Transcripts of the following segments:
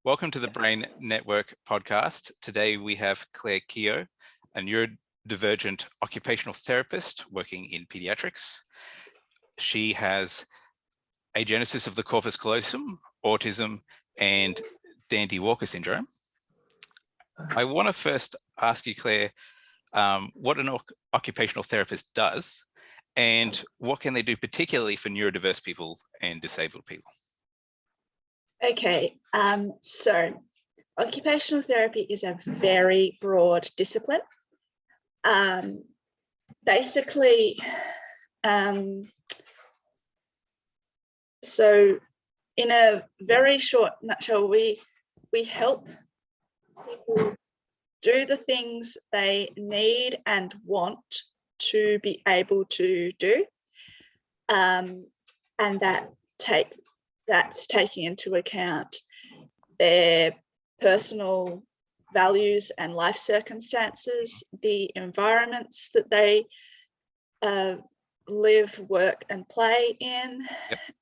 Welcome to the Brain Network podcast. Today we have Clare Keogh, a neurodivergent occupational therapist working in paediatrics. She has Agenesis of the Corpus Callosum, Autism, and Dandy-Walker syndrome. I want to first ask you, Clare, what an occupational therapist does and what can they do particularly for neurodiverse people and disabled people? Okay, so occupational therapy is a very broad discipline. Basically, so in a very short nutshell, we help people do the things they need and want to be able to do, and that's taking into account their personal values and life circumstances, the environments that they live, work, and play in,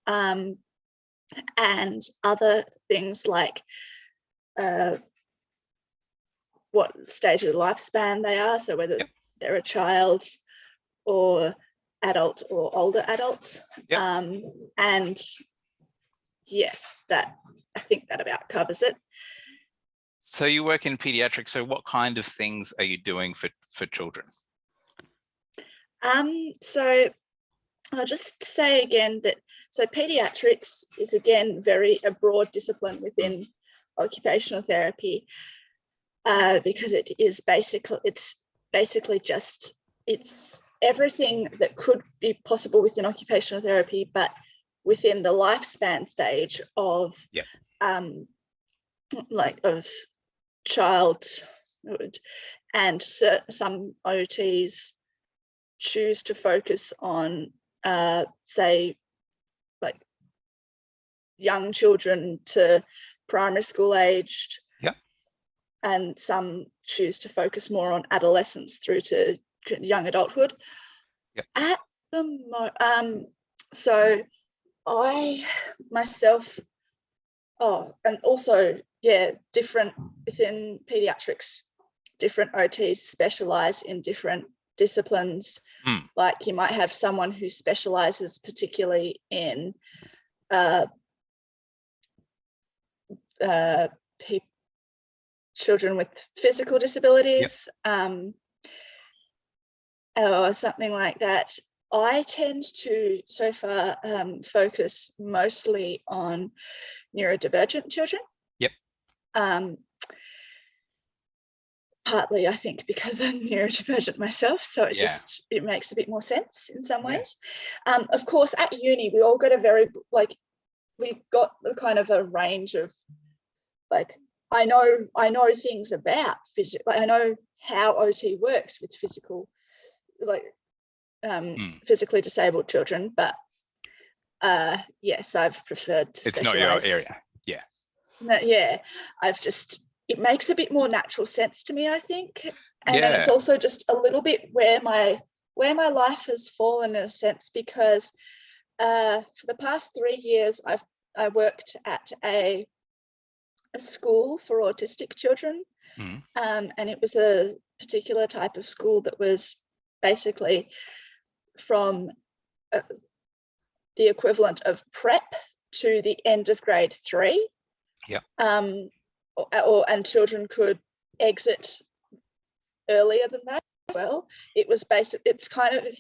and other things like what stage of the lifespan they are, so whether they're a child or adult or older adult. And yes, I think that about covers it. So you work in paediatrics, so what kind of things are you doing for children? So I'll just say again that paediatrics is again a broad discipline within occupational therapy, because it's everything that could be possible within occupational therapy, but within the lifespan stage of of childhood. And some OTs choose to focus on say like young children to primary school aged, and some choose to focus more on adolescence through to young adulthood. At the so I myself, and also different within paediatrics, different OTs specialize in different disciplines. Like you might have someone who specializes particularly in children with physical disabilities, or something like that. I tend to so far focus mostly on neurodivergent children. Partly I think because I'm neurodivergent myself, so it makes a bit more sense in some ways. Of course, at uni we all got we got the kind of a range of I know things about physics. I know how OT works with physical physically disabled children, but yes, I've preferred to it's not your area. It makes a bit more natural sense to me, I think, and then it's also just a little bit where my life has fallen in a sense, because for the past 3 years I worked at a school for autistic children, and it was a particular type of school that was basically from the equivalent of prep to the end of grade 3. And children could exit earlier than that as well. It's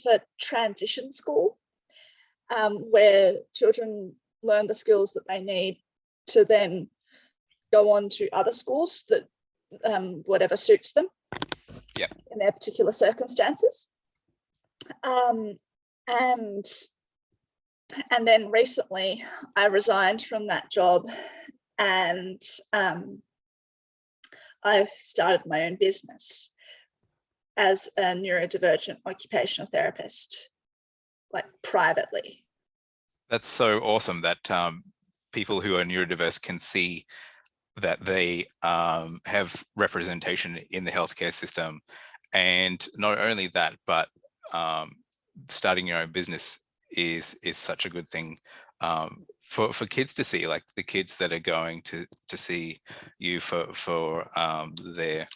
a transition school, where children learn the skills that they need to then go on to other schools that whatever suits them in their particular circumstances. And then recently I resigned from that job, and I've started my own business as a neurodivergent occupational therapist, privately. That's so awesome that people who are neurodiverse can see that they have representation in the healthcare system. And not only that, but starting your own business is such a good thing for kids to see, like the kids that are going to see you for their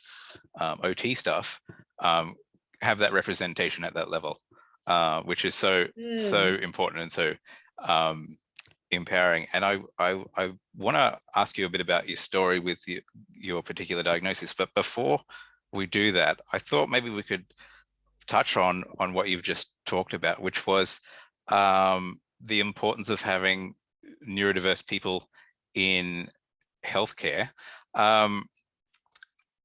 OT stuff, have that representation at that level, which is so important and so empowering. And I want to ask you a bit about your story with your particular diagnosis, but before we do that, I thought maybe we could touch on what you've just talked about, which was the importance of having neurodiverse people in healthcare.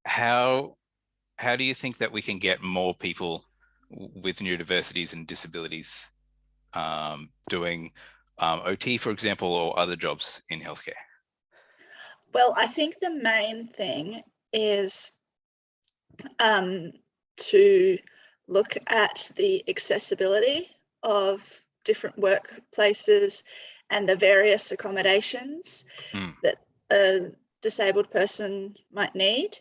How do you think that we can get more people with neurodiversities and disabilities doing OT, for example, or other jobs in healthcare? Well, I think the main thing is to look at the accessibility of different workplaces and the various accommodations that a disabled person might need.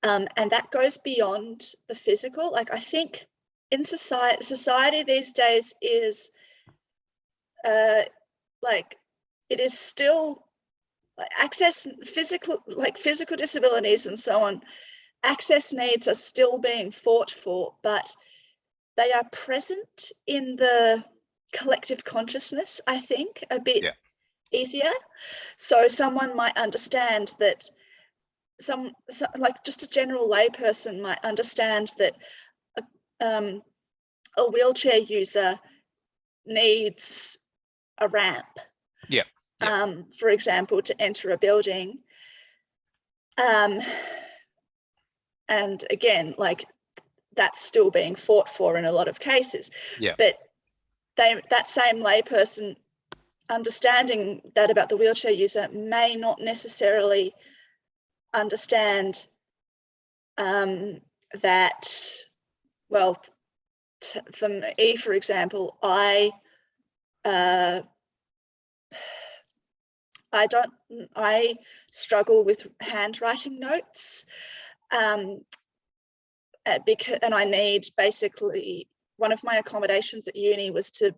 And that goes beyond the physical. Like, I think in society these days is like, it is still physical disabilities and so on. Access needs are still being fought for, but they are present in the collective consciousness, I think, a bit easier. So someone might understand that like just a general layperson might understand that a wheelchair user needs a ramp, for example, to enter a building. And again, like, that's still being fought for in a lot of cases. But that same layperson understanding that about the wheelchair user may not necessarily understand that, well, for me, for example, I struggle with handwriting notes, because, and I need, basically, one of my accommodations at uni was to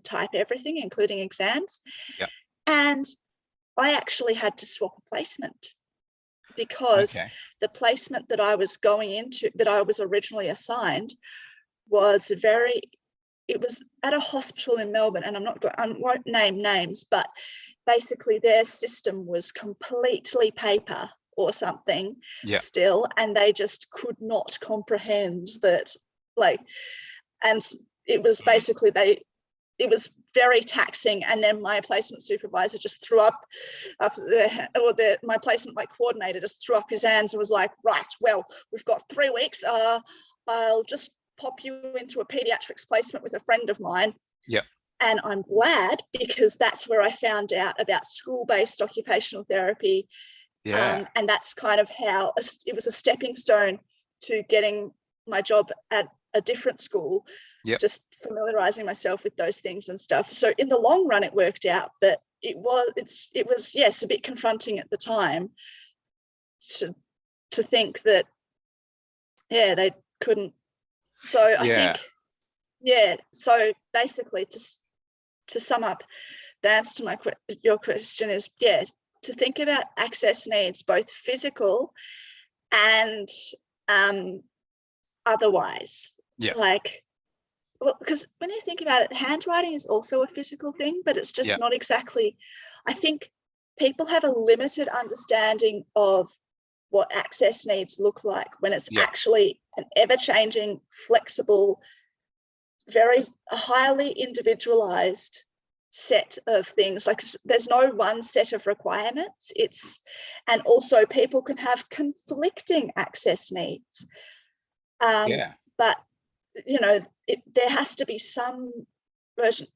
type everything, including exams. And I actually had to swap a placement because the placement that I was going into, that I was originally assigned, was it was at a hospital in Melbourne, and I won't name names, but basically their system was completely paper or something still, and they just could not comprehend that, like, and it was basically it was very taxing. And then my placement supervisor just threw up my placement coordinator just threw up his hands and was like, right, well, we've got 3 weeks, I'll just pop you into a paediatrics placement with a friend of mine. And I'm glad, because that's where I found out about school-based occupational therapy. And that's kind of how it was a stepping stone to getting my job at a different school, just familiarizing myself with those things and stuff. So in the long run, it worked out, but it was yes, a bit confronting at the time to think that, they couldn't. So I think, so basically, to sum up, the answer to your question is, to think about access needs, both physical and otherwise. Like, well, because when you think about it, handwriting is also a physical thing, but it's just not exactly. I think people have a limited understanding of what access needs look like when it's actually an ever-changing, flexible, very highly individualized set of things. Like, there's no one set of requirements. And also people can have conflicting access needs. But there has to be some version.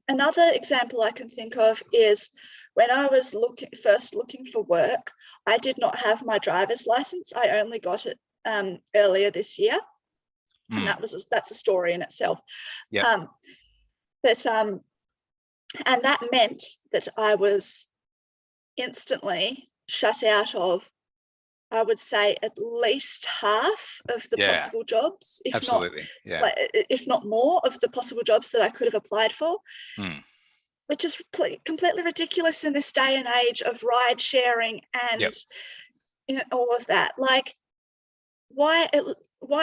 Another example I can think of is when I was first looking for work, I did not have my driver's license. I only got it earlier this year. And that's a story in itself. And that meant that I was instantly shut out of, I would say, at least half of the possible jobs, if not more of the possible jobs that I could have applied for. which is completely ridiculous in this day and age of ride sharing and all of that. Like, why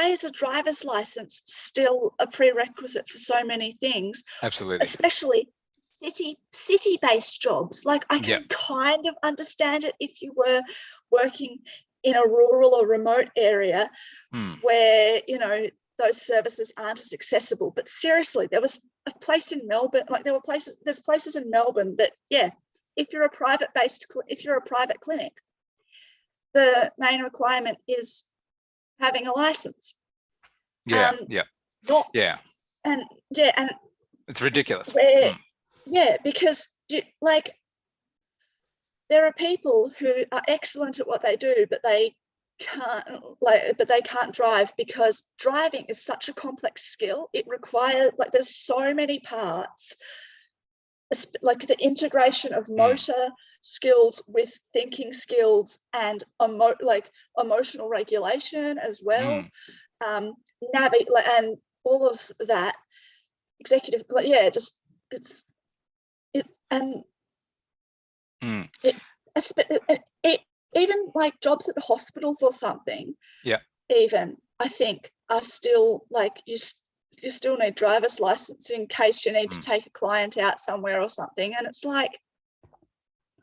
is a driver's license still a prerequisite for so many things? Absolutely. Especially city-based jobs. Like, I can kind of understand it if you were working in a rural or remote area where, you know, those services aren't as accessible. But seriously, there was a place in Melbourne, like there's places in Melbourne that, if you're a private clinic, the main requirement is having a license. And it's ridiculous. Because there are people who are excellent at what they do, but they can't drive, because driving is such a complex skill. It requires, like, there's so many parts, like the integration of motor skills with thinking skills and emotional regulation as well, and all of that executive, even like jobs at the hospitals or something, even I think are still like, you still need driver's license in case you need to take a client out somewhere or something. And it's like,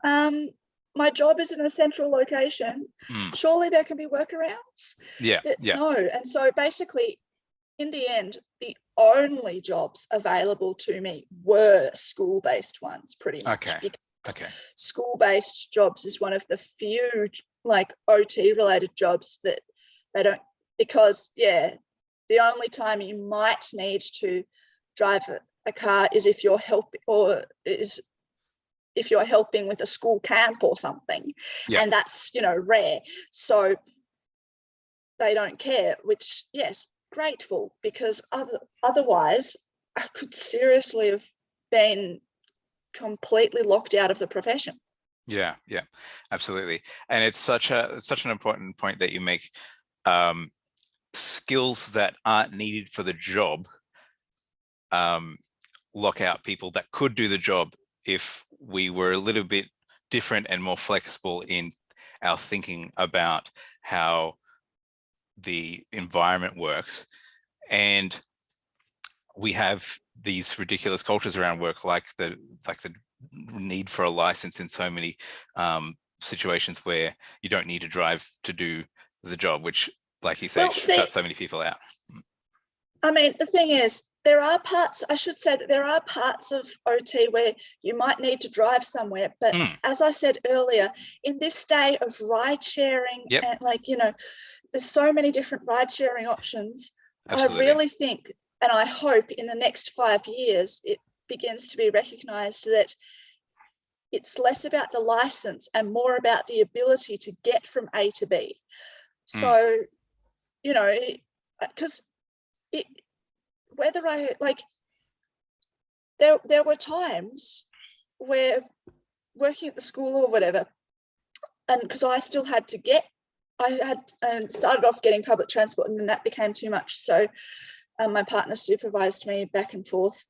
my job is in a central location. Surely there can be workarounds. No. And so basically, in the end, the only jobs available to me were school-based ones, pretty much. School-based jobs is one of the few like OT-related jobs that they don't, because the only time you might need to drive a car is if you're helping with a school camp or something, and that's, you know, rare. So they don't care, which, yes, grateful, because otherwise I could seriously have been completely locked out of the profession. Yeah, absolutely. And it's such an important point that you make. Skills that aren't needed for the job lock out people that could do the job if we were a little bit different and more flexible in our thinking about how the environment works. And we have these ridiculous cultures around work, like the need for a license in so many situations where you don't need to drive to do the job, which, like you say, cuts so many people out. I mean, the thing is, there are parts of OT where you might need to drive somewhere, but as I said earlier, in this day of ride sharing, and like, you know, there's so many different ride sharing options. Absolutely. I really think, and I hope in the next 5 years, it begins to be recognised that it's less about the license and more about the ability to get from A to B. So, you know, because whether I like, there were times where working at the school or whatever, and because I still had to started off getting public transport, and then that became too much. So my partner supervised me back and forth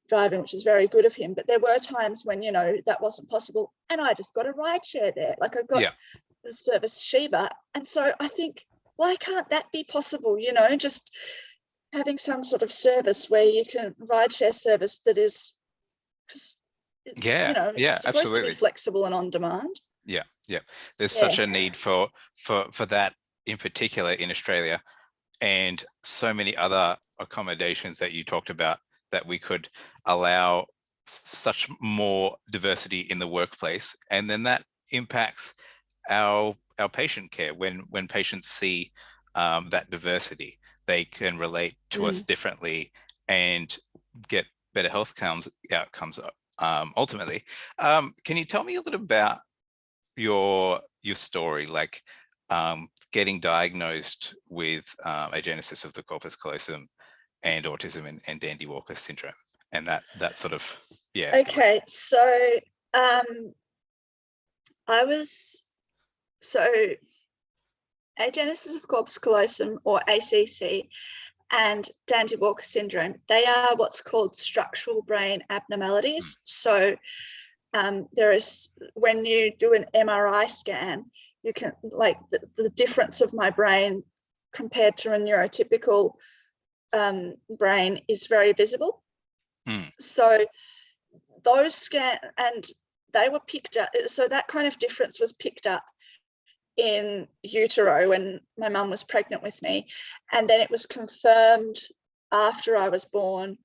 driving, which is very good of him. But there were times when, you know, that wasn't possible, and I just got a ride share there. Like, I got the service Sheba, and so I think, why can't that be possible? You know, just having some sort of service where you can ride share service that is, you know, it's supposed absolutely. to be flexible and on demand. There's such a need for that in particular in Australia, and so many other accommodations that you talked about, that we could allow such more diversity in the workplace, and then that impacts our patient care. When patients see that diversity, they can relate to us differently and get better health outcomes ultimately. Can you tell me a little about your story, like getting diagnosed with agenesis of the corpus callosum and autism and Dandy-Walker syndrome, and that sort of Okay, so Agenesis of corpus callosum, or ACC, and Dandy-Walker syndrome, they are what's called structural brain abnormalities. So there is, when you do an MRI scan, you can, like, the difference of my brain compared to a neurotypical brain is very visible. So those scan, and they were picked up, so that kind of difference was picked up in utero when my mum was pregnant with me, and then it was confirmed after I was born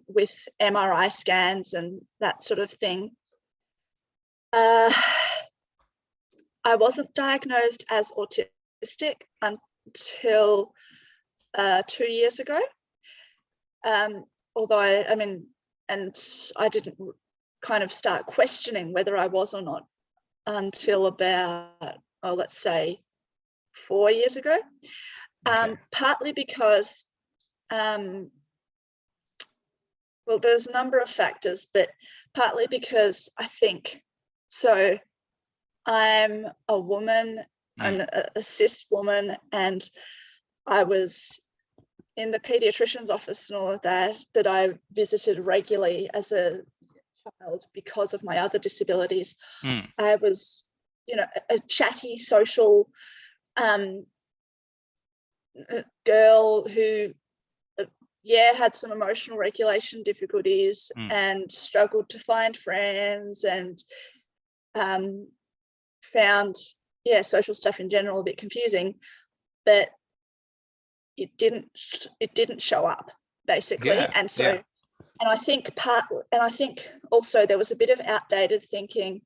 with MRI scans and that sort of thing. I wasn't diagnosed as autistic until 2 years ago, although I mean, and I didn't kind of start questioning whether I was or not until about, let's say 4 years ago. Partly because, well, there's a number of factors, but partly because I think, so I'm a woman, I'm a cis woman, and I was in the paediatrician's office and all of that I visited regularly as a child because of my other disabilities. I was, you know, a chatty, social girl who, had some emotional regulation difficulties and struggled to find friends, and found, social stuff in general a bit confusing, but it didn't show up, basically. And so, and I think also there was a bit of outdated thinking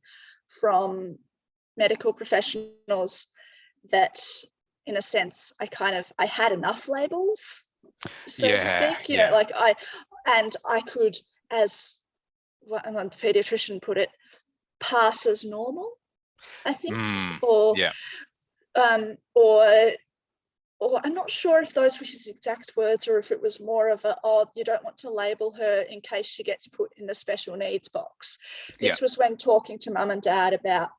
from medical professionals that, in a sense, I had enough labels, so to speak, you know, like I could, as the pediatrician put it, pass as normal, I think, or I'm not sure if those were his exact words or if it was more of a, you don't want to label her in case she gets put in the special needs box. This was when talking to mum and dad about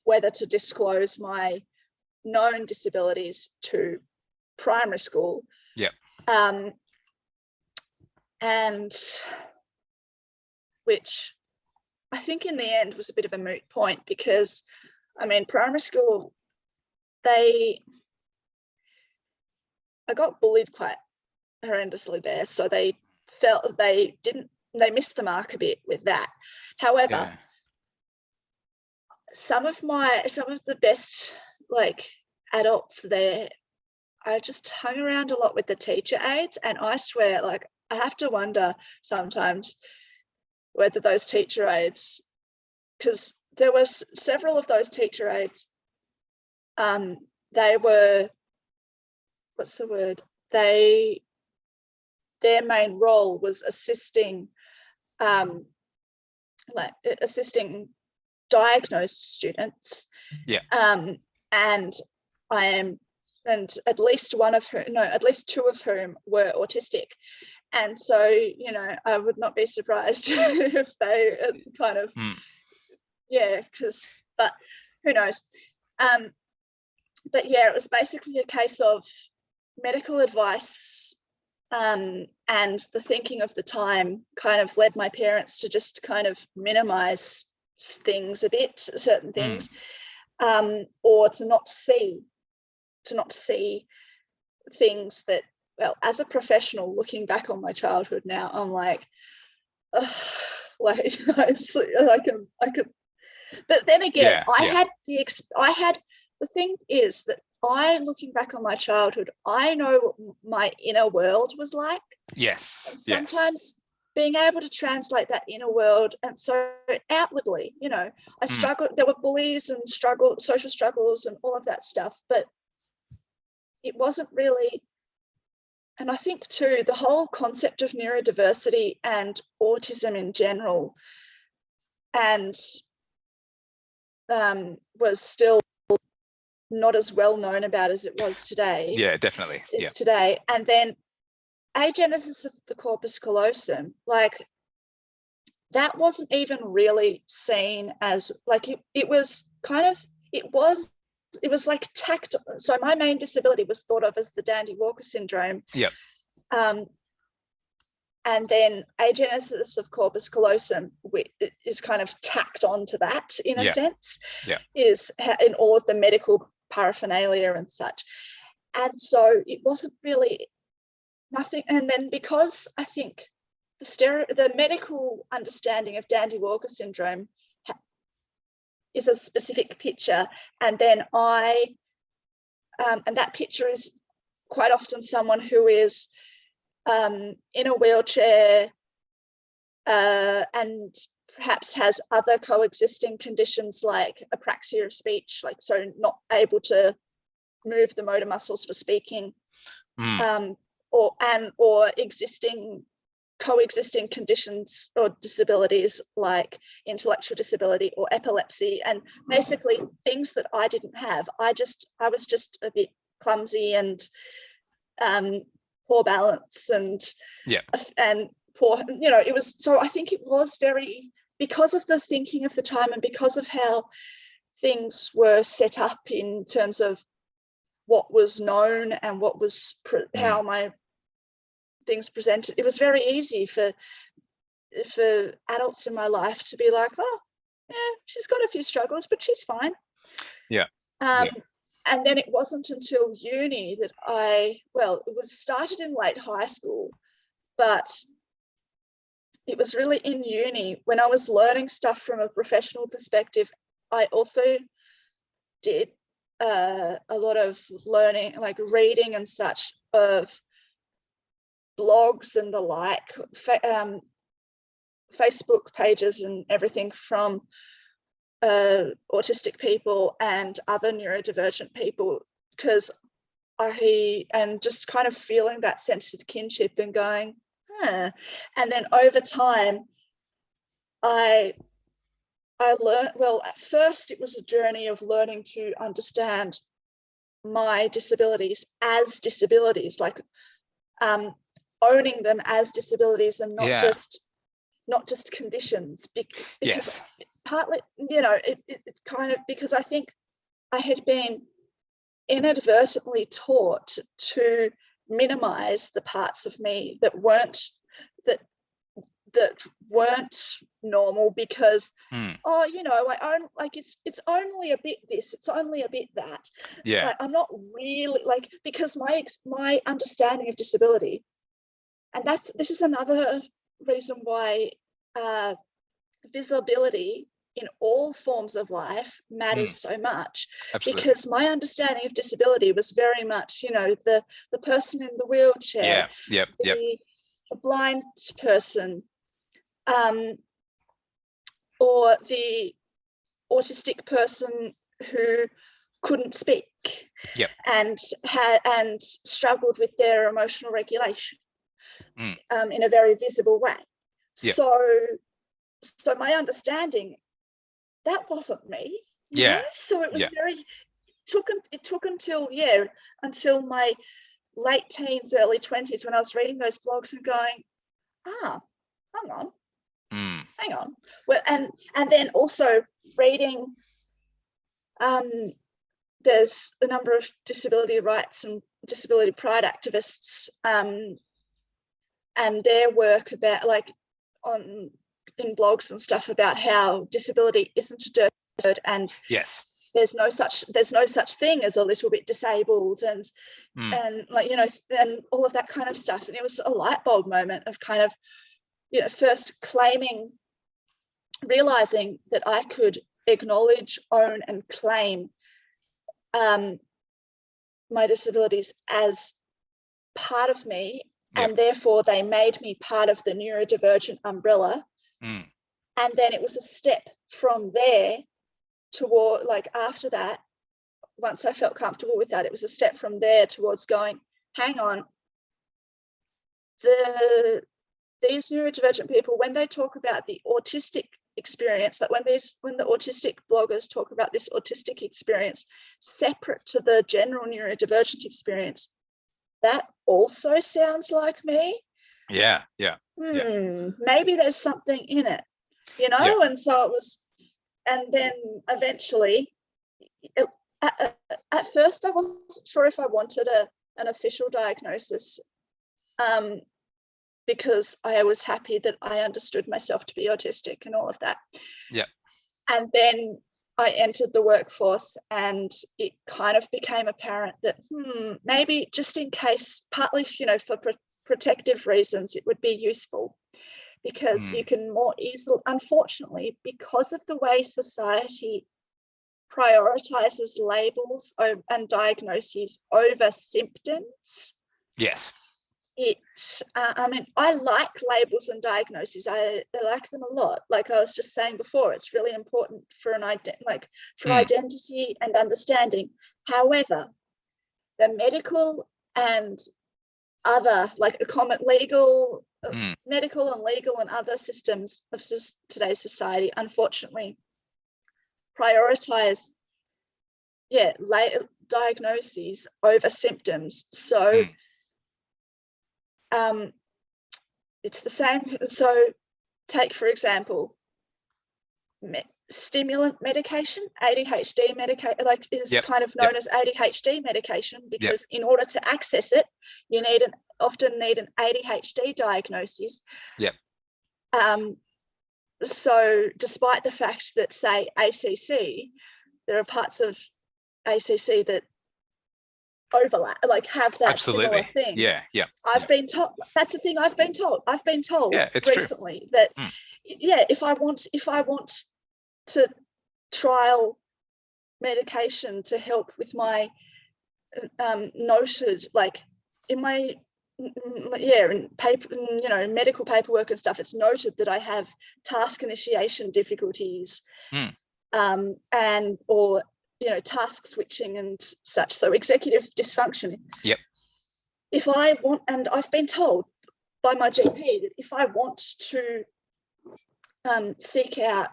whether to disclose my known disabilities to primary school. And which I think in the end was a bit of a moot point, because, I mean, primary school, I got bullied quite horrendously there, so they felt they missed the mark a bit with that. However, some of the best, like, adults there, I just hung around a lot with the teacher aides, and I swear, like, I have to wonder sometimes whether those teacher aides, because there was several of those teacher aides, they were, what's the word? Their main role was assisting diagnosed students. And at least two of whom were autistic. And so, you know, I would not be surprised if they kind of, but who knows? But it was basically a case of medical advice, and the thinking of the time kind of led my parents to just kind of minimize things a bit, certain things, or to not see things that, well, as a professional, looking back on my childhood now, I'm like, like I could. But then again, the thing is that looking back on my childhood, I know what my inner world was like. Sometimes being able to translate that inner world, and so outwardly, you know, I struggled. There were bullies and social struggles and all of that stuff, but it wasn't really. And I think too, the whole concept of neurodiversity and autism in general, and was still not as well known about as it was today. Definitely. Today. And then Agenesis of the Corpus Callosum, like, that wasn't even really seen as, like, it was it was like tacked. So my main disability was thought of as the Dandy Walker syndrome. Yep. And then Agenesis of Corpus Callosum is kind of tacked onto that in a sense. Yeah. Is in all of the medical paraphernalia and such. And so it wasn't really nothing. And then because I think the medical understanding of Dandy Walker syndrome is a specific picture, and then and that picture is quite often someone who is in a wheelchair and perhaps has other coexisting conditions like apraxia of speech, like so not able to move the motor muscles for speaking, or coexisting conditions or disabilities like intellectual disability or epilepsy, and basically things that I didn't have. I was just a bit clumsy and poor balance and poor, it was, so I think it was very, because of the thinking of the time and because of how things were set up in terms of what was known and what was how my things presented, it was very easy for adults in my life to be like, oh yeah, she's got a few struggles but she's fine. And then it wasn't until uni that it was started in late high school, but it was really in uni when I was learning stuff from a professional perspective. I also did a lot of learning, like reading and such, of blogs and the like, Facebook pages and everything from autistic people and other neurodivergent people, because and just kind of feeling that sense of kinship and going, and then over time I learned, well, at first it was a journey of learning to understand my disabilities as disabilities, like owning them as disabilities and not just conditions, because partly, it kind of, because I think I had been inadvertently taught to minimize the parts of me that weren't normal, because I own, like, it's only a bit this, it's only a bit that. Like, I'm not really, like, because my understanding of disability, and this is another reason why visibility in all forms of life matters so much. Absolutely. Because my understanding of disability was very much, the person in the wheelchair, the blind person, or the autistic person who couldn't speak and struggled with their emotional regulation in a very visible way. So my understanding, that wasn't me. So it was it took until my late teens, early 20s, when I was reading those blogs and going, hang on. Well, and then also reading, there's a number of disability rights and disability pride activists, and their work about, like, in blogs and stuff, about how disability isn't a dirty word, and there's no such thing as a little bit disabled, and like, and all of that kind of stuff. And it was a light bulb moment of kind of, first realizing that I could acknowledge, own, and claim my disabilities as part of me, and therefore they made me part of the neurodivergent umbrella. And then it was a step from there toward, like, after that, once I felt comfortable with that, it was a step from there towards going, hang on, these neurodivergent people, when they talk about the autistic experience, like when the autistic bloggers talk about this autistic experience separate to the general neurodivergent experience, that also sounds like me. Maybe there's something in it, and so it was, and then eventually at first I wasn't sure if I wanted an official diagnosis, because I was happy that I understood myself to be autistic and all of that. Yeah. And then I entered the workforce, and it kind of became apparent that maybe just in case, partly, for protective reasons, it would be useful, because you can more easily, unfortunately, because of the way society prioritizes labels and diagnoses over symptoms. Yes. I mean, I like labels and diagnoses. I like them a lot. Like I was just saying before, it's really important for identity and understanding. However, the medical and other, like medical and legal and other systems of today's society, unfortunately, prioritize diagnoses over symptoms. So it's the same. So take, for example, stimulant medication, ADHD medication, is kind of known as ADHD medication, because in order to access it, you often need an ADHD diagnosis. So despite the fact that, say, ACC, there are parts of ACC that overlap, have that similar thing. I've been told, that's the thing I've been told recently, true. That if I want to trial medication to help with my noted, in my in paper, medical paperwork and stuff, it's noted that I have task initiation difficulties, or task switching and such, so executive dysfunction. If I want, and I've been told by my GP that if I want to seek out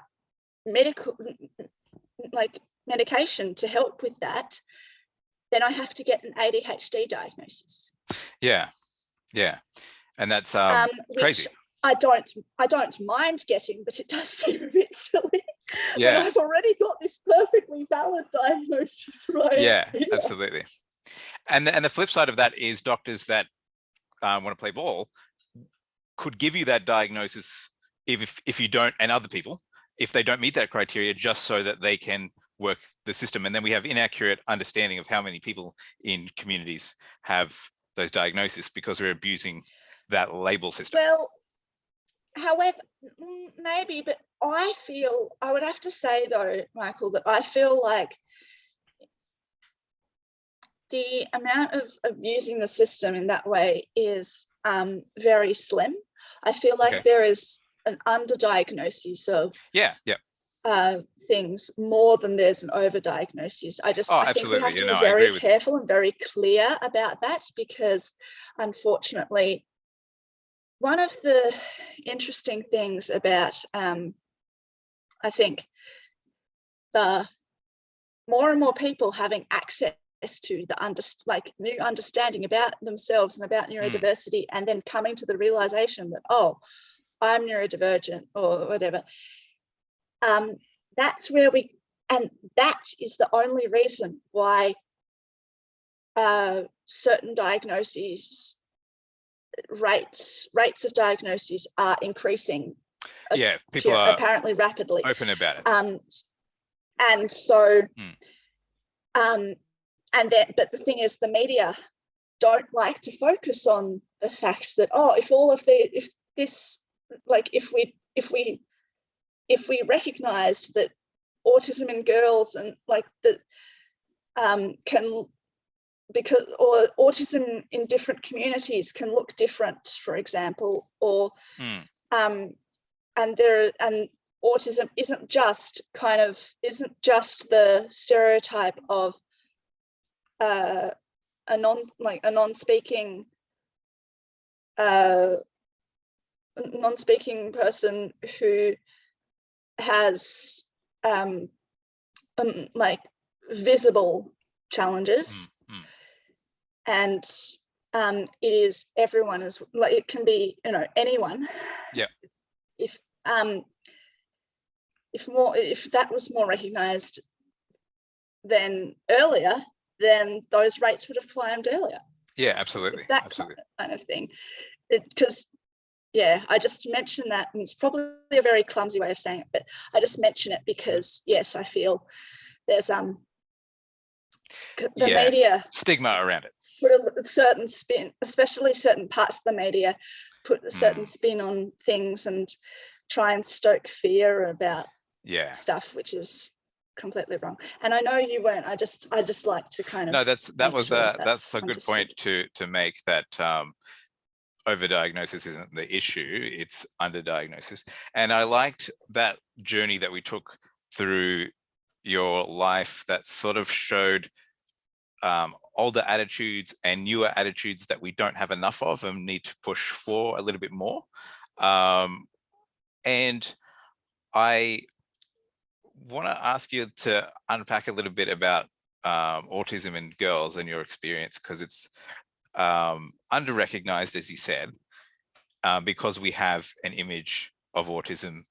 medication to help with that, then I have to get an ADHD diagnosis. And that's crazy. I don't mind getting, but it does seem a bit silly. But I've already got this perfectly valid diagnosis, right? Absolutely. And the flip side of that is doctors that want to play ball could give you that diagnosis if you don't, and other people, if they don't meet that criteria, just so that they can work the system. And then we have inaccurate understanding of how many people in communities have those diagnoses because we're abusing that label system. Well, however, maybe, but I would have to say though, Michael, that I feel like the amount of abusing the system in that way is very slim. I feel like there is an underdiagnosis of things more than there's an overdiagnosis. I think we have to be very careful and very clear about that, because unfortunately, one of the interesting things about I think the more and more people having access to the new understanding about themselves and about neurodiversity, and then coming to the realization that, oh, I'm neurodivergent or whatever, that's where that is the only reason why certain diagnoses, rates of diagnoses are increasing. People are apparently rapidly open about it. And so but the thing is, the media don't like to focus on the fact that, oh, if we recognized that autism in girls and or autism in different communities can look different, for example, or and autism isn't just the stereotype of a non-speaking person who has visible challenges, and it is everyone, as it can be anyone. If that was more recognized, than earlier, then those rates would have climbed earlier. Yeah, absolutely. It's that absolutely. kind of thing. Because yeah, I just mentioned that, and it's probably a very clumsy way of saying it, but I just mention it because yes, I feel there's the media stigma around it. Put a certain spin, especially certain parts of the media, put a certain spin on things and try and stoke fear about stuff, which is completely wrong. And I know you weren't. I just like to kind of that's a good point to make, that overdiagnosis isn't the issue, it's underdiagnosis. And I liked that journey that we took through your life that sort of showed older attitudes and newer attitudes that we don't have enough of and need to push for a little bit more. And I want to ask you to unpack a little bit about autism in girls and your experience, because it's under-recognized, as you said, because we have an image of autism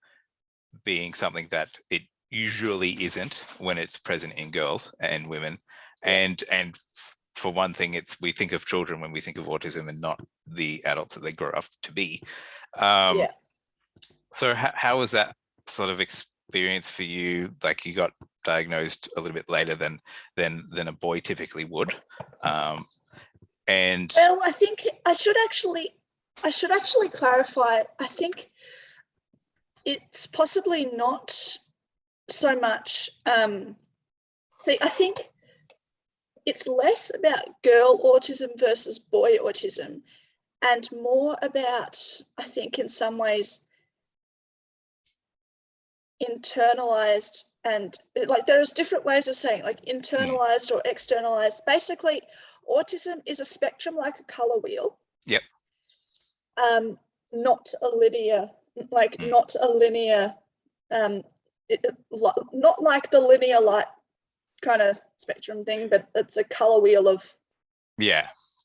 being something that it usually isn't when it's present in girls and women. And for one thing, we think of children when we think of autism and not the adults that they grow up to be. So how was that sort of experience for you? Like, you got diagnosed a little bit later than a boy typically would. And well, I think I should actually clarify. I think it's possibly not so much. See, I think it's less about girl autism versus boy autism, and more about, I think, in some ways, internalized, and like there's different ways of saying, like internalized or externalized. Basically, autism is a spectrum like a color wheel. Yep. Not a linear, not a linear, not like the linear light kind of spectrum thing, but it's a color wheel of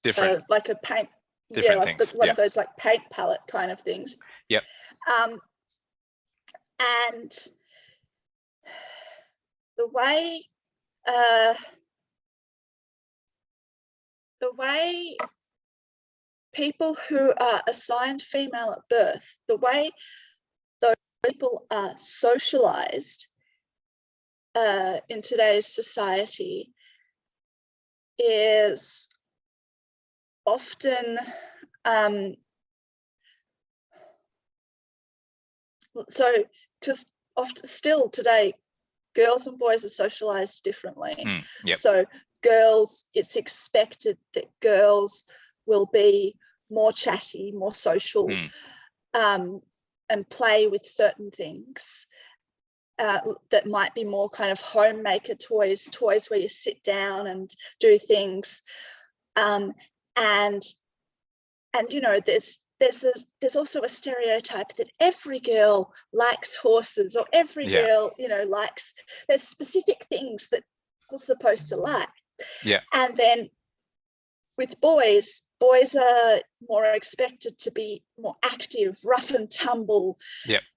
different, like a paint, different like things. one of those like paint palette kind of things. Yep. And the way people who are assigned female at birth, the way those people are socialized in today's society is often because often still today girls and boys are socialized differently. So girls, it's expected that girls will be more chatty, more social, and play with certain things that might be more kind of homemaker toys where you sit down and do things. And you know, there's also a stereotype that every girl likes horses, or every girl, you know, likes, there's specific things that they're supposed to like. And then with boys are more expected to be more active, rough and tumble,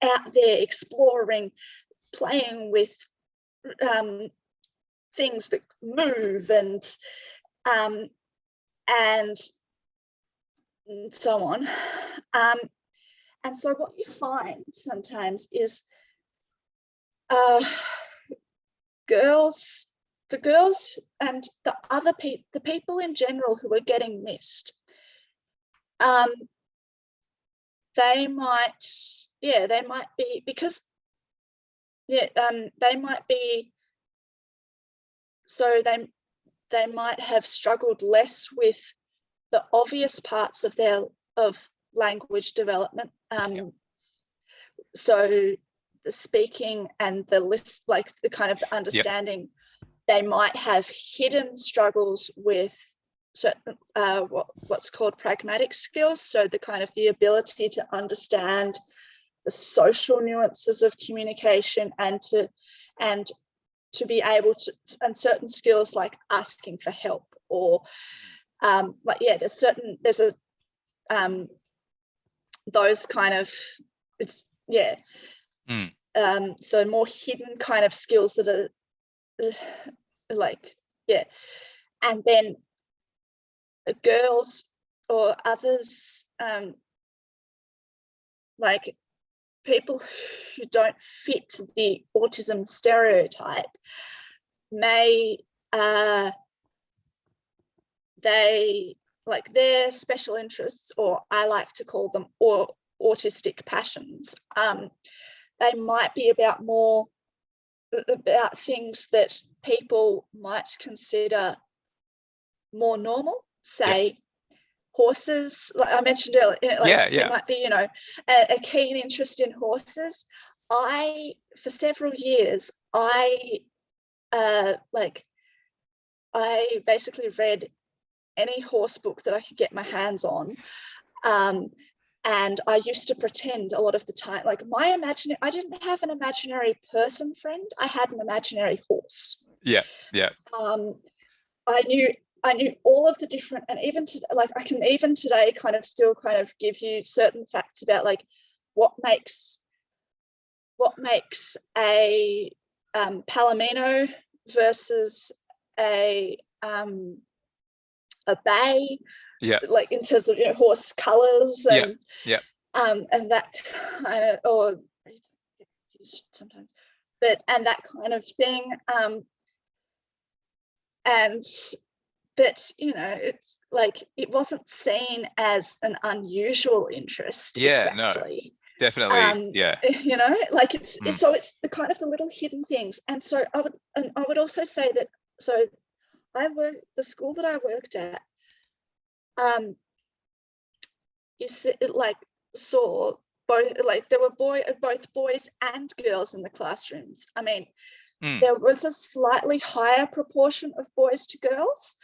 out there exploring, playing with things that move and so on. And so what you find sometimes is the girls and the people in general who are getting missed, they might be, because they might be, so they might have struggled less with the obvious parts of language development. So the speaking and the list, like the kind of the understanding, they might have hidden struggles with certain what's called pragmatic skills. So the kind of the ability to understand the social nuances of communication and to be able to, and certain skills like asking for help, or there's those kind of, it's so more hidden kind of skills that are like, yeah. And then girls or others, like people who don't fit the autism stereotype may, they, like their special interests, or I like to call them, or autistic passions, they might be about things that people might consider more normal, say horses, like I mentioned earlier, it might be, a keen interest in horses. For several years, I basically read any horse book that I could get my hands on. And I used to pretend a lot of the time, like I didn't have an imaginary person friend, I had an imaginary horse. Yeah. I knew all of the different, and even to, like, I can even today kind of still kind of give you certain facts about like what makes a palomino versus a bay, like in terms of horse colors, and and that kind of, or sometimes, and that kind of thing, but it's like it wasn't seen as an unusual interest. Exactly. No, definitely. Like it's the kind of the little hidden things. And so I would also say that, so the school that I worked at, you see, saw both, like there were both boys and girls in the classrooms. I mean, there was a slightly higher proportion of boys to girls.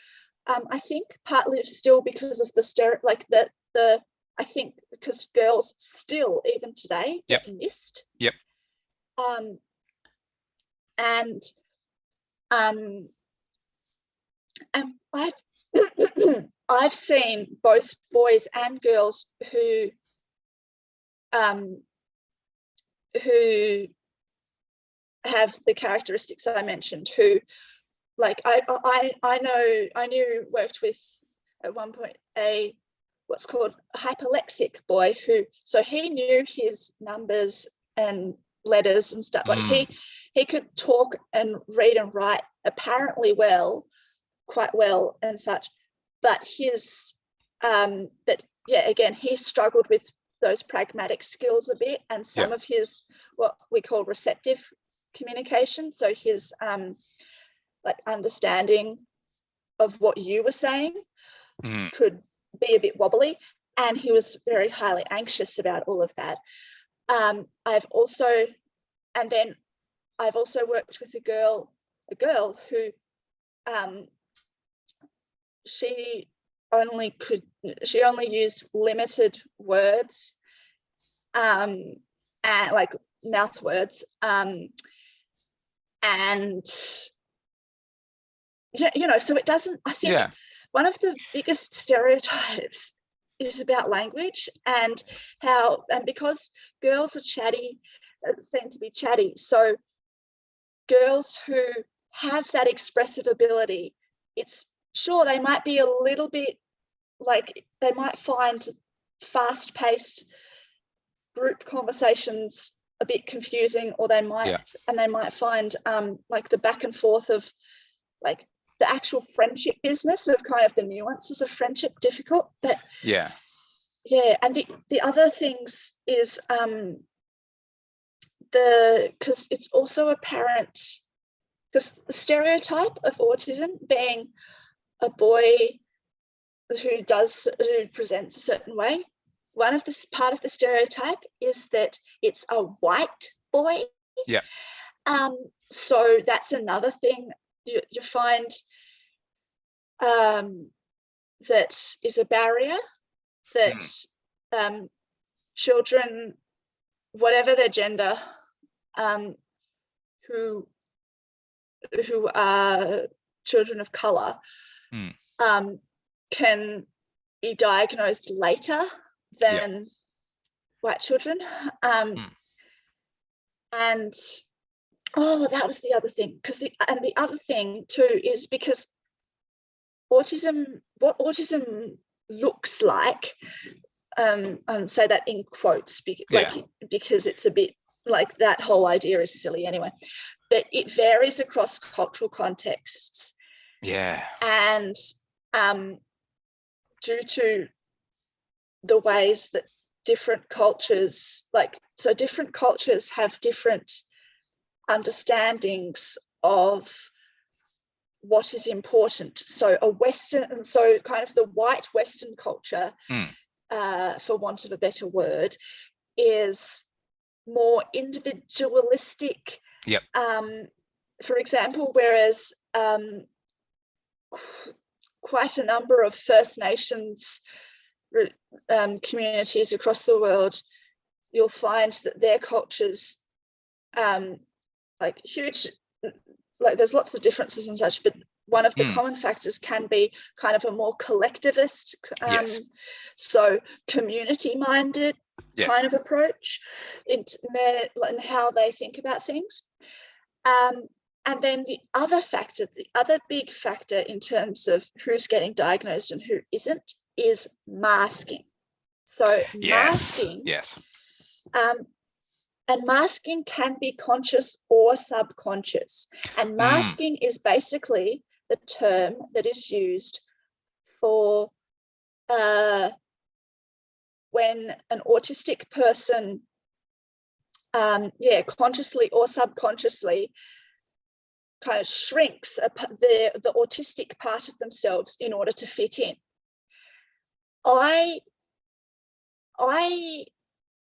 I think partly still because of I think because girls still, even today, get missed. And I've seen both boys and girls who have the characteristics I mentioned, who, like, I knew worked with at one point what's called a hyperlexic boy, so he knew his numbers and letters and stuff. Like he could talk and read and write apparently quite well and such, but again, he struggled with those pragmatic skills a bit, and some of his, what we call receptive communication, so his like understanding of what you were saying could be a bit wobbly, and he was very highly anxious about all of that. I've also worked with a girl who she only used limited words, and like mouth words, and so it doesn't, I think one of the biggest stereotypes is about language, and because girls are chatty, seem to be chatty, so girls who have that expressive ability, it's sure they might be a little bit, like they might find fast-paced group conversations a bit confusing, or they might find like the back and forth of like the actual friendship business of kind of the nuances of friendship difficult. But and the other things is because it's also apparent, because the stereotype of autism being a boy who presents a certain way, part of the stereotype is that it's a white boy. So that's another thing you find that is a barrier, that children, whatever their gender, who are children of colour, can be diagnosed later than white children, and Oh, that was the other thing, because the other thing too is because what autism looks like, say that in quotes, because it's a bit like that whole idea is silly anyway, but it varies across cultural contexts. Yeah. And due to the ways that different cultures, different cultures have different understandings of what is important. So kind of the white Western culture, for want of a better word, is more individualistic. Yep. For example, whereas quite a number of First Nations communities across the world, you'll find that their cultures, huge, there's lots of differences and such, but one of the common factors can be kind of a more collectivist, so community-minded kind of approach in how they think about things. And then the other big factor in terms of who's getting diagnosed and who isn't is masking. So masking, and masking can be conscious or subconscious. And masking is basically the term that is used for when an autistic person, consciously or subconsciously, kind of shrinks the autistic part of themselves in order to fit in. I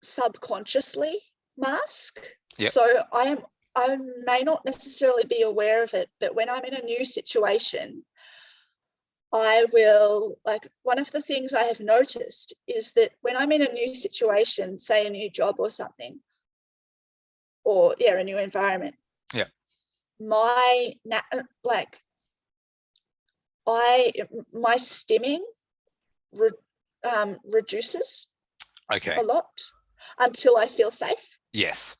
subconsciously mask. Yep. So I may not necessarily be aware of it, but when I'm in a new situation, I will, one of the things I have noticed is that when I'm in a new situation, say a new job or something, or a new environment, my stimming reduces a lot until I feel safe. Yes.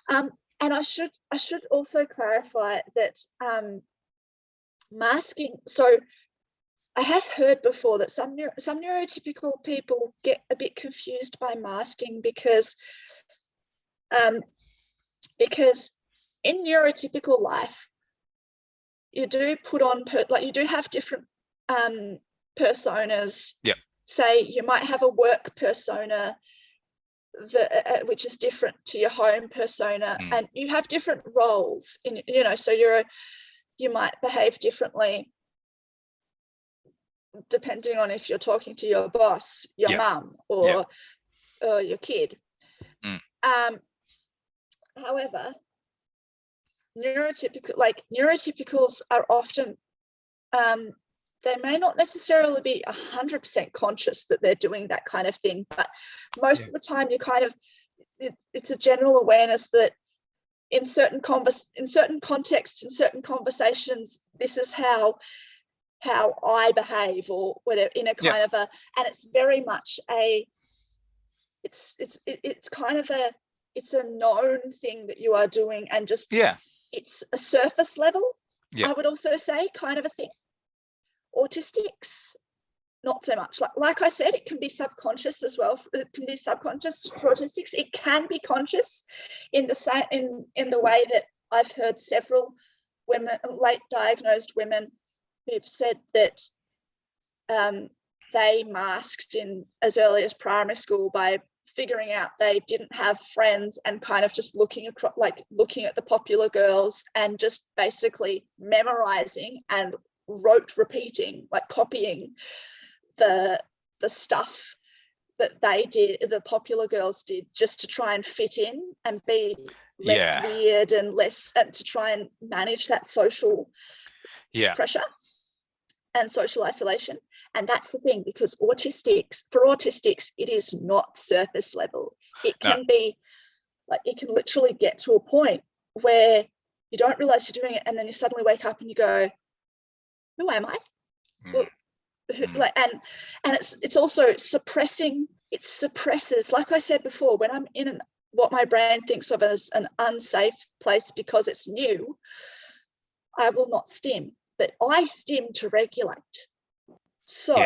And I should also clarify that masking. So I have heard before that some neurotypical people get a bit confused by masking because in neurotypical life, you do put on you do have different personas. Yep. Say you might have a work persona which is different to your home persona, and you have different roles in, so you might behave differently depending on if you're talking to your boss, your mum, or your kid. However, neurotypicals are often, they may not necessarily be 100% conscious that they're doing that kind of thing, but most of the time you kind of, it's a general awareness that in certain contexts, in certain conversations, this is how I behave, or whatever, in a kind of a, and it's very much it's kind of it's a known thing that you are doing, and just it's a surface level, I would also say, kind of a thing. Autistics, not so much. Like I said, it can be subconscious as well. It can be subconscious for autistics. It can be conscious in the way that I've heard several women, late diagnosed women, who've said that they masked in as early as primary school by figuring out they didn't have friends and kind of just looking at the popular girls and just basically memorizing and repeating, copying the stuff that they did, the popular girls did, just to try and fit in and be less weird and to try and manage that social pressure and social isolation. And that's the thing, because for autistics, it is not surface level. It can be it can literally get to a point where you don't realize you're doing it, and then you suddenly wake up and you go, who am I? And it's also suppressing. It suppresses, like I said before, when I'm in what my brain thinks of as an unsafe place because it's new, I will not stim, but I stim to regulate. So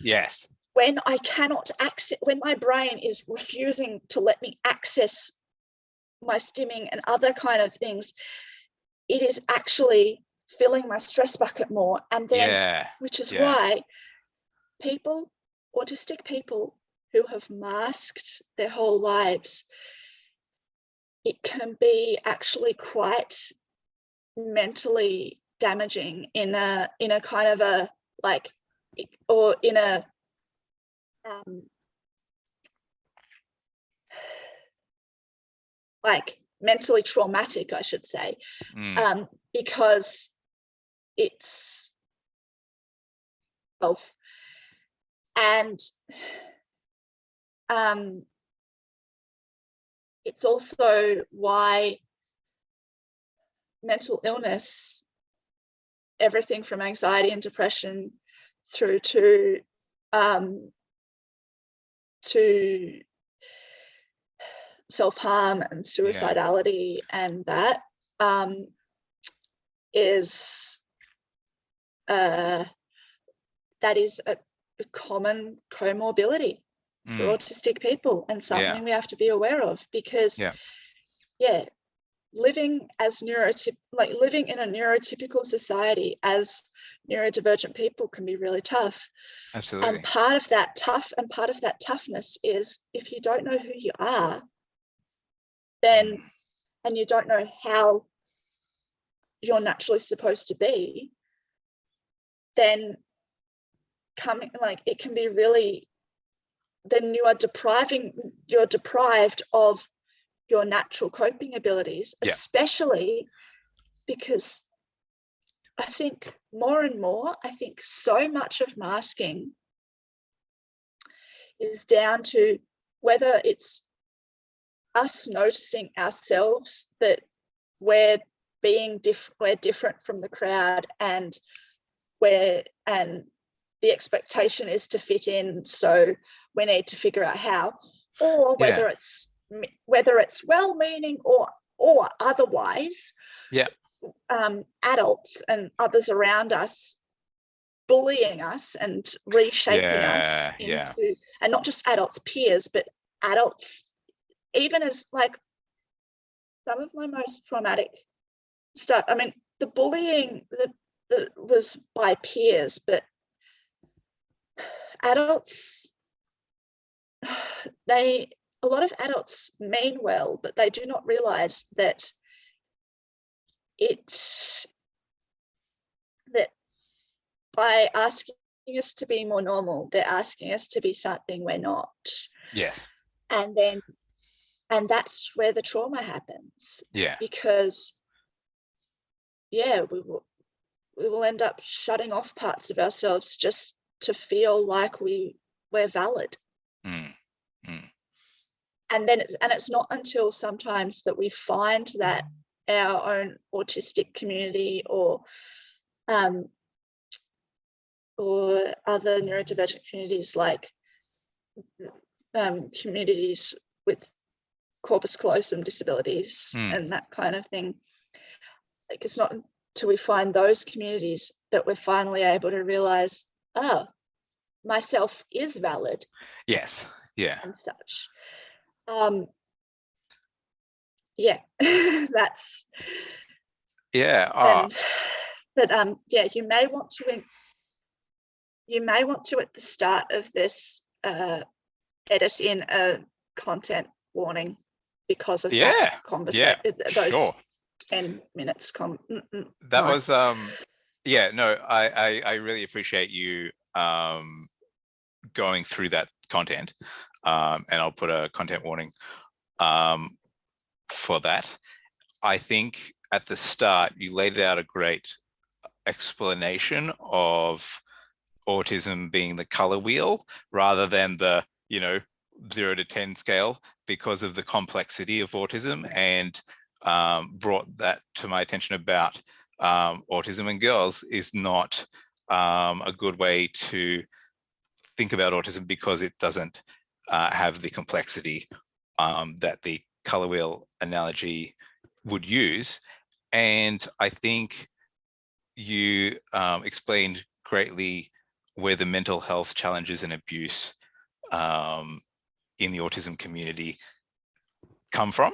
yes. When I cannot access, when my brain is refusing to let me access my stimming and other kind of things, it is actually filling my stress bucket more. And then, which is why autistic people who have masked their whole lives, it can be actually quite mentally damaging in a kind of a like, or in a like mentally traumatic, I should say, because it's self, and it's also why mental illness, everything from anxiety and depression through to self-harm and suicidality and that is a common comorbidity for autistic people, and something we have to be aware of, because living in a neurotypical society as neurodivergent people can be really tough. Absolutely. And part of that toughness is, if you don't know who you are, then and you don't know how you're naturally supposed to be, then it can be really, then you're deprived of your natural coping abilities, especially because I think more and more, so much of masking is down to whether it's us noticing ourselves that we're different from the crowd, and the expectation is to fit in, so we need to figure out how, or whether it's well-meaning or otherwise, adults and others around us bullying us and reshaping us into, and not just adults, peers, but adults, even as like some of my most traumatic stuff. I mean, the bullying that was by peers, but adults, a lot of adults mean well, but they do not realize that by asking us to be more normal, they're asking us to be something we're not. Yes. And that's where the trauma happens. Yeah. Because we will end up shutting off parts of ourselves just to feel like we're valid. And then it's not until sometimes that we find that our own autistic community or other neurodivergent communities, like communities with Corpus Callosum disabilities and that kind of thing. Like, it's not until we find those communities that we're finally able to realize, myself is valid. Yes. Yeah. And such. That's. Yeah. And that you may want to at the start of this edit in a content warning because of that conversation. Those 10 minutes. That was I really appreciate you going through that content, and I'll put a content warning for that. I think at the start you laid out a great explanation of autism being the color wheel rather than the 0 to 10 scale, because of the complexity of autism, and brought that to my attention about autism in girls is not a good way to think about autism, because it doesn't have the complexity that the color wheel analogy would use. And I think you explained greatly where the mental health challenges and abuse in the autism community come from.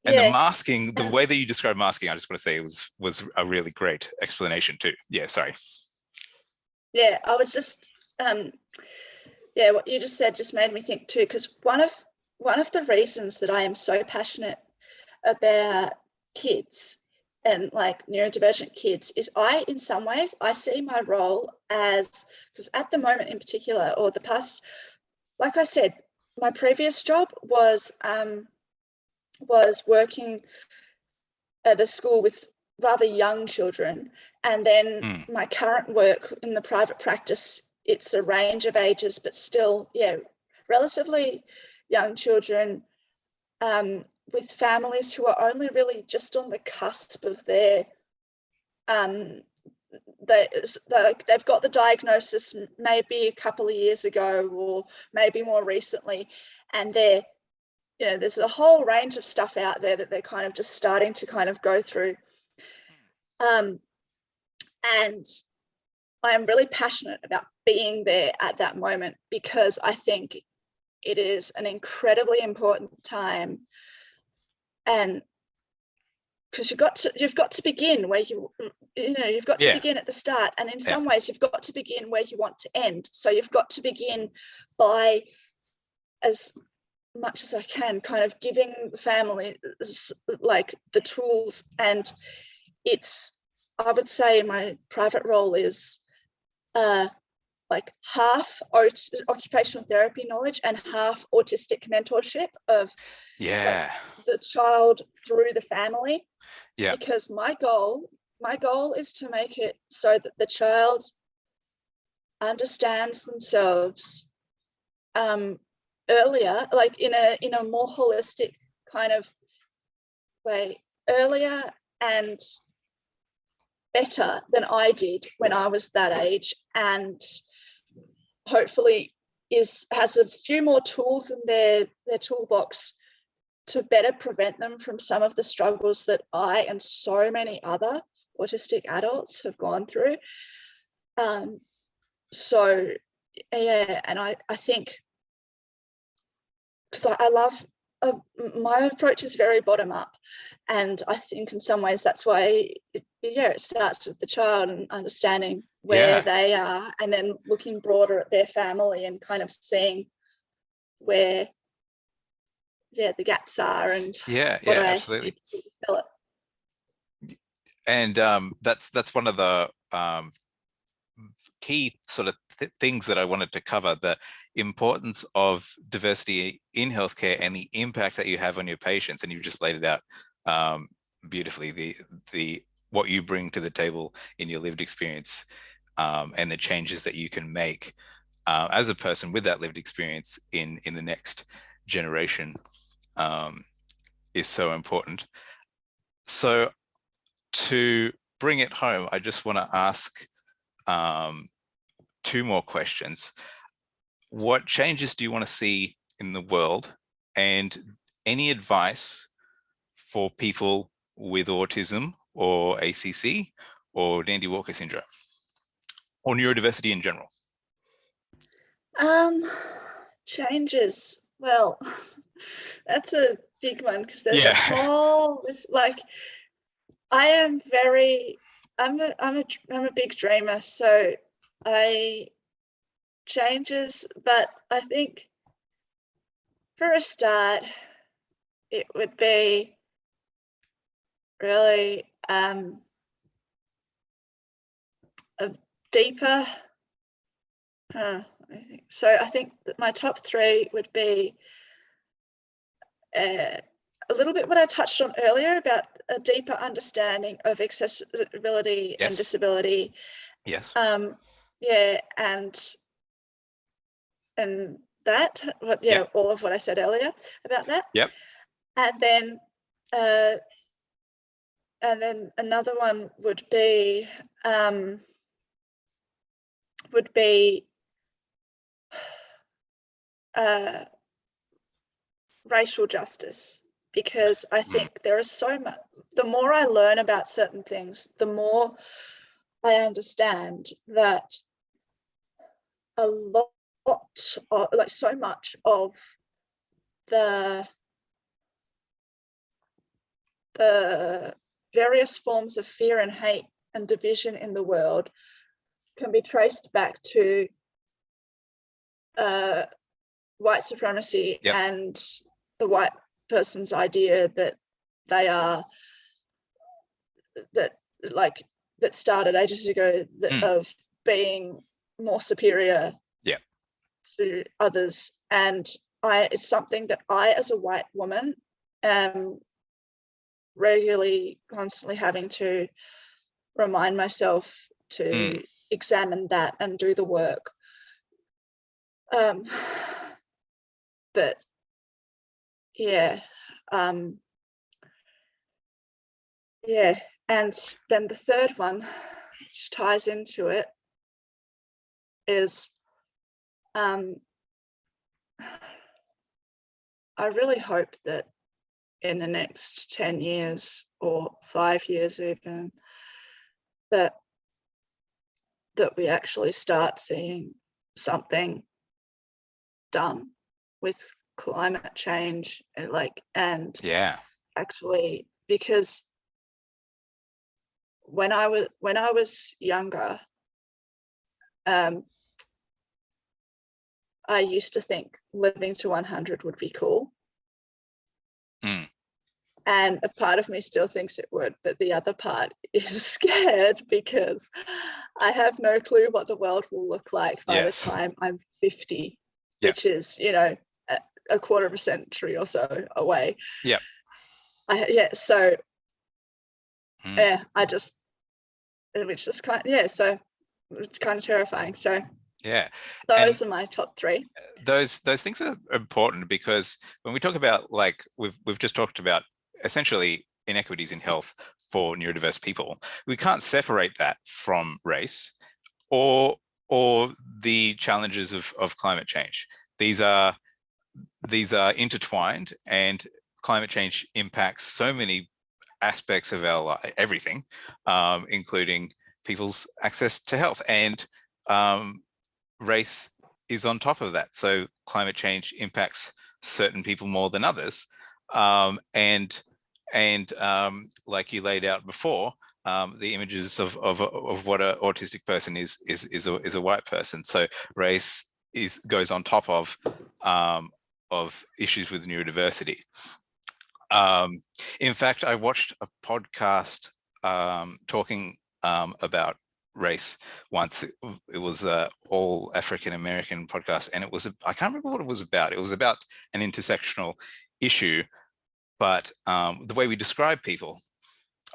And the masking, the way that you describe masking, I just want to say was a really great explanation too. Yeah, sorry. Yeah, I was just, what you just said just made me think too, because one of the reasons that I am so passionate about kids and like neurodivergent kids is in some ways, I see my role as, because at the moment in particular, or the past, like I said, my previous job was working at a school with rather young children. And then my current work in the private practice, it's a range of ages, but still, relatively young children with families who are only really just on the cusp of their, they've got the diagnosis maybe a couple of years ago or maybe more recently, and there's a whole range of stuff out there that they're kind of just starting to kind of go through. And I am really passionate about being there at that moment, because I think it is an incredibly important time. And because you've got to begin where you've got to begin at the start, and in some ways you've got to begin where you want to end. So you've got to begin by, as much as I can, kind of giving the family like the tools. And I would say my private role is like half occupational therapy knowledge and half autistic mentorship of like, the child through the family. Because my goal is to make it so that the child understands themselves earlier, like in a more holistic kind of way, earlier and better than I did when I was that age, and hopefully has a few more tools in their toolbox to better prevent them from some of the struggles that I and so many other autistic adults have gone through. So yeah, and I think, because I love, my approach is very bottom up, and I think in some ways that's why it starts with the child and understanding where they are, and then looking broader at their family and kind of seeing where the gaps are and what I absolutely need to develop. And that's one of the key sort of things that I wanted to cover, the importance of diversity in healthcare and the impact that you have on your patients. And you've just laid it out beautifully, the what you bring to the table in your lived experience, and the changes that you can make as a person with that lived experience in the next generation is so important. So to bring it home, I just want to ask two more questions. What changes do you want to see in the world, and any advice for people with autism or ACC or Dandy-Walker syndrome or neurodiversity in general? Changes. Well, that's a big one, because there's a whole, like, I'm a big dreamer, so changes, but I think for a start, it would be really a deeper, I think that my top three would be a little bit what I touched on earlier about a deeper understanding of accessibility and disability. And that, all of what I said earlier about that. And then another one would be racial justice, because I think there is so much, the more I learn about certain things, the more I understand that a lot of, like, so much of the various forms of fear and hate and division in the world can be traced back to white supremacy and the white person's idea that they are, that started ages ago, of being more superior to others. And it's something that I, as a white woman, am regularly, constantly having to remind myself to examine that and do the work. But yeah, and then the third one, which ties into it, is I really hope that in the next 10 years or 5 years even, that we actually start seeing something done with climate change, and actually, because when I was younger, I used to think living to 100 would be cool. And a part of me still thinks it would, but the other part is scared, because I have no clue what the world will look like by the time I'm 50, which is, a quarter of a century or so away. So which is so it's kind of terrifying. So those are my top 3. Those things are important, because when we talk about, like, we've just talked about essentially inequities in health for neurodiverse people, we can't separate that from race or the challenges of climate change. These are intertwined, and climate change impacts so many aspects of our life, everything, including people's access to health, and race is on top of that. So climate change impacts certain people more than others, and like you laid out before, the images of what an autistic person is a white person. So race goes on top of issues with neurodiversity. In fact, I watched a podcast talking about race once. It was a all African American podcast, and it was I can't remember what it was about. It was about an intersectional issue, but the way we describe people,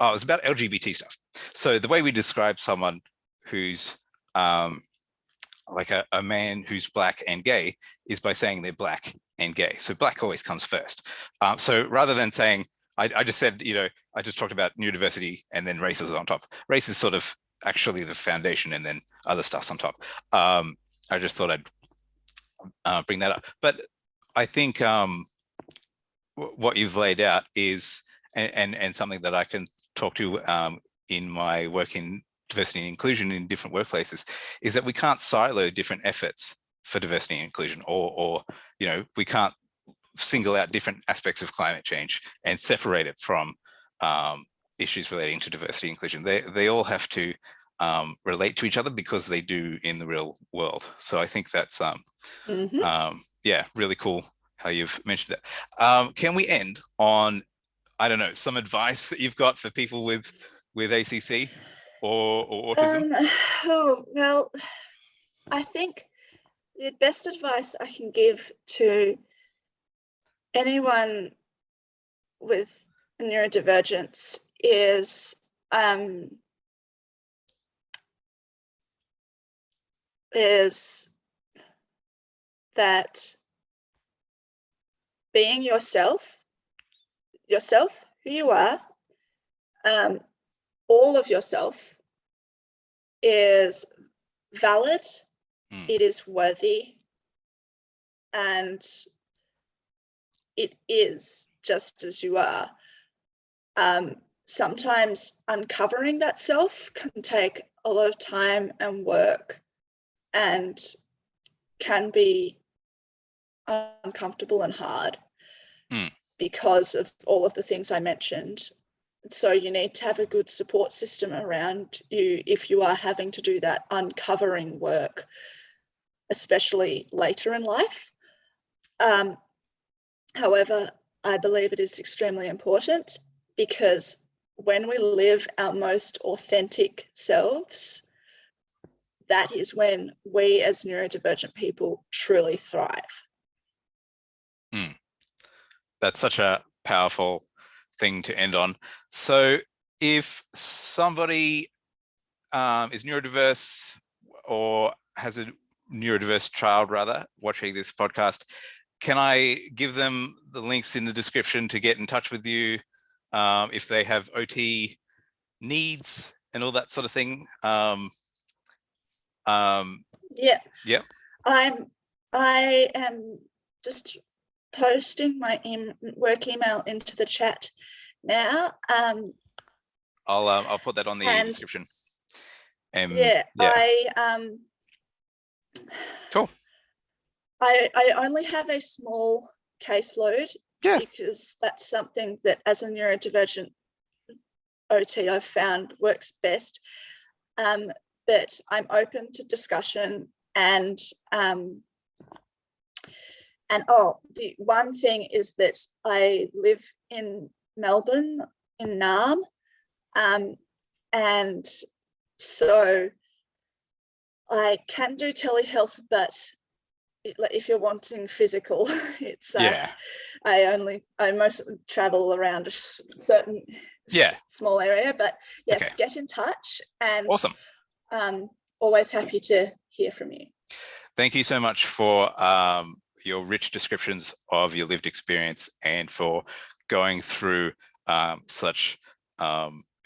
it was about LGBT stuff. So the way we describe someone who's like a man who's black and gay is by saying they're black and gay. So black always comes first. So rather than saying, I just said, I just talked about neurodiversity and then race is on top. Race is sort of actually the foundation, and then other stuff's on top. I just thought I'd bring that up. But I think what you've laid out is, and something that I can talk to in my work in diversity and inclusion in different workplaces, is that we can't silo different efforts for diversity and inclusion, or we can't single out different aspects of climate change and separate it from issues relating to diversity and inclusion. They all have to relate to each other, because they do in the real world. So I think that's really cool how you've mentioned that. Can we end on, I don't know, some advice that you've got for people with ACC or autism? Well, I think the best advice I can give to anyone with neurodivergence is that being yourself, who you are, all of yourself, is valid, it is worthy, and it is just as you are. Sometimes uncovering that self can take a lot of time and work and can be uncomfortable and hard because of all of the things I mentioned. So you need to have a good support system around you if you are having to do that uncovering work, especially later in life. However, I believe it is extremely important because when we live our most authentic selves, that is when we as neurodivergent people truly thrive. That's such a powerful thing to end on. So if somebody is neurodiverse or has a neurodiverse child rather watching this podcast, can I give them the links in the description to get in touch with you if they have OT needs and all that sort of thing? Yeah. Yep. I am just posting my work email into the chat now. I'll put that on the description. Yeah. Cool. I only have a small caseload because that's something that as a neurodivergent OT I've found works best. But I'm open to discussion and the one thing is that I live in Melbourne, in Naarm, and so I can do telehealth, but if you're wanting physical, it's I mostly travel around a certain small area, but yes, get in touch, and awesome. Always happy to hear from you. Thank you so much for your rich descriptions of your lived experience and for going through such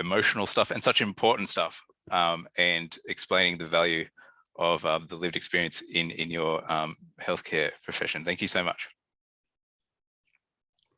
emotional stuff and such important stuff and explaining the value of the lived experience in your healthcare profession. Thank you so much.